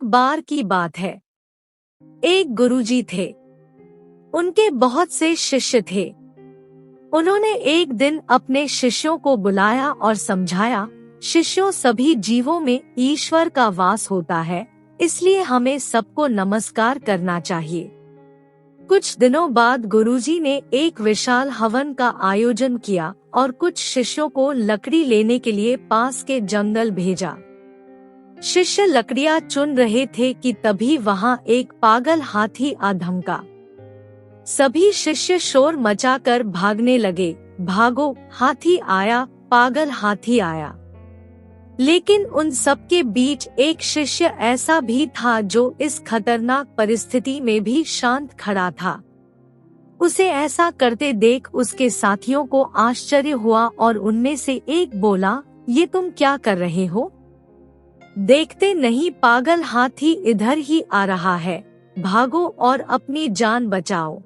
एक बार की बात है। एक गुरुजी थे। उनके बहुत से शिष्य थे। उन्होंने एक दिन अपने शिष्यों को बुलाया और समझाया, शिष्यों, सभी जीवों में ईश्वर का वास होता है, इसलिए हमें सबको नमस्कार करना चाहिए। कुछ दिनों बाद गुरुजी ने एक विशाल हवन का आयोजन किया और कुछ शिष्यों को लकड़ी लेने के लिए पास के जंगल भेजा। शिष्य लकड़ियां चुन रहे थे कि तभी वहां एक पागल हाथी आ धमका। सभी शिष्य शोर मचाकर भागने लगे, भागो, हाथी आया, पागल हाथी आया। लेकिन उन सबके बीच एक शिष्य ऐसा भी था जो इस खतरनाक परिस्थिति में भी शांत खड़ा था। उसे ऐसा करते देख उसके साथियों को आश्चर्य हुआ और उनमें से एक बोला, ये तुम क्या कर रहे हो? देखते नहीं पागल हाथी इधर ही आ रहा है, भागो और अपनी जान बचाओ।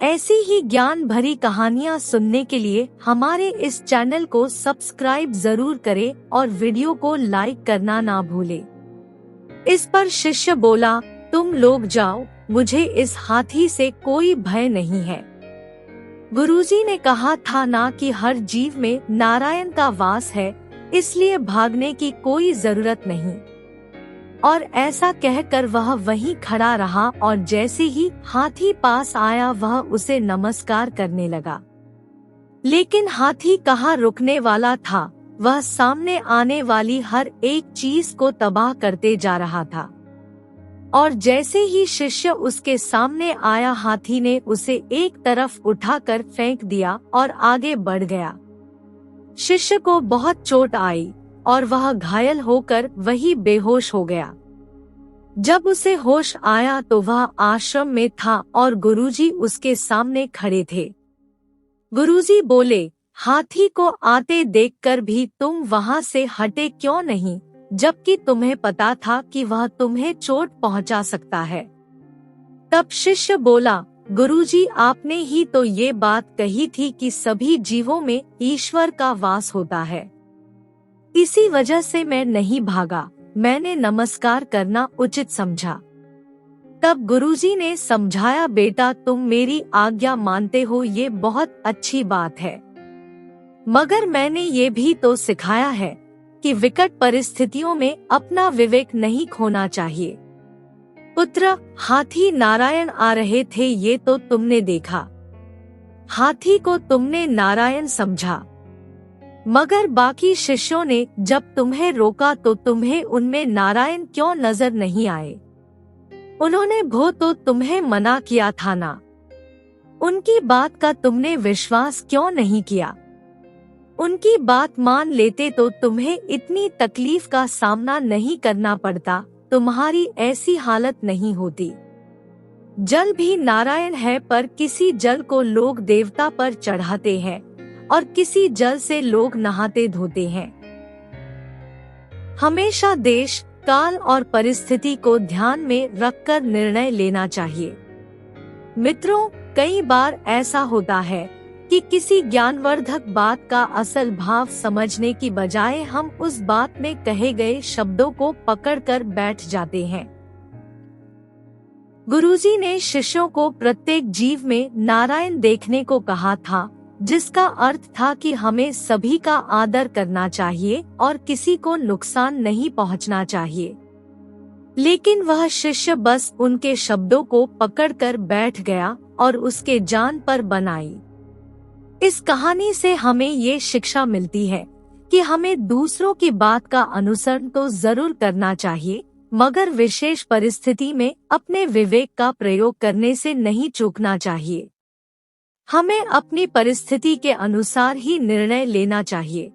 ऐसी ही ज्ञान भरी कहानियाँ सुनने के लिए हमारे इस चैनल को सब्सक्राइब जरूर करें और वीडियो को लाइक करना ना भूलें। इस पर शिष्य बोला, तुम लोग जाओ, मुझे इस हाथी से कोई भय नहीं है। गुरुजी ने कहा था ना कि हर जीव में नारायण का वास है, इसलिए भागने की कोई जरूरत नहीं। और ऐसा कहकर वह वहीं खड़ा रहा और जैसे ही हाथी पास आया वह उसे नमस्कार करने लगा। लेकिन हाथी कहाँ रुकने वाला था, वह सामने आने वाली हर एक चीज को तबाह करते जा रहा था। और जैसे ही शिष्य उसके सामने आया, हाथी ने उसे एक तरफ उठाकर फेंक दिया और आगे बढ़ गया। शिष्य को बहुत चोट आई और वह घायल होकर वही बेहोश हो गया। जब उसे होश आया तो वह आश्रम में था और गुरुजी उसके सामने खड़े थे। गुरुजी बोले, हाथी को आते देखकर भी तुम वहां से हटे क्यों नहीं, जबकि तुम्हें पता था कि वह तुम्हें चोट पहुंचा सकता है। तब शिष्य बोला, गुरुजी, आपने ही तो ये बात कही थी कि सभी जीवों में ईश्वर का वास होता है। इसी वजह से मैं नहीं भागा, मैंने नमस्कार करना उचित समझा। तब गुरुजी ने समझाया, बेटा, तुम मेरी आज्ञा मानते हो, ये बहुत अच्छी बात है, मगर मैंने ये भी तो सिखाया है कि विकट परिस्थितियों में अपना विवेक नहीं खोना चाहिए। पुत्र, हाथी नारायण आ रहे थे, ये तो तुमने देखा। हाथी को तुमने नारायण समझा, मगर बाकी शिष्यों ने जब तुम्हें रोका तो तुम्हें उनमें नारायण क्यों नजर नहीं आए? उन्होंने भो तो तुम्हें मना किया था ना, उनकी बात का तुमने विश्वास क्यों नहीं किया? उनकी बात मान लेते तो तुम्हें इतनी तकलीफ का सामना नहीं करना पड़ता, तुम्हारी ऐसी हालत नहीं होती। जल भी नारायण है, पर किसी जल को लोग देवता पर चढ़ाते हैं और किसी जल से लोग नहाते धोते हैं। हमेशा देश, काल और परिस्थिति को ध्यान में रखकर निर्णय लेना चाहिए। मित्रों, कई बार ऐसा होता है कि किसी ज्ञानवर्धक बात का असल भाव समझने की बजाय हम उस बात में कहे गए शब्दों को पकड़कर बैठ जाते हैं। गुरुजी ने शिष्यों को प्रत्येक जीव में नारायण देखने को कहा था, जिसका अर्थ था कि हमें सभी का आदर करना चाहिए और किसी को नुकसान नहीं पहुंचना चाहिए। लेकिन वह शिष्य बस उनके शब्दों को पकड़कर बैठ गया और उसके जान पर बनाई। इस कहानी से हमें ये शिक्षा मिलती है कि हमें दूसरों की बात का अनुसरण तो जरूर करना चाहिए, मगर विशेष परिस्थिति में अपने विवेक का प्रयोग करने से नहीं चूकना चाहिए। हमें अपनी परिस्थिति के अनुसार ही निर्णय लेना चाहिए।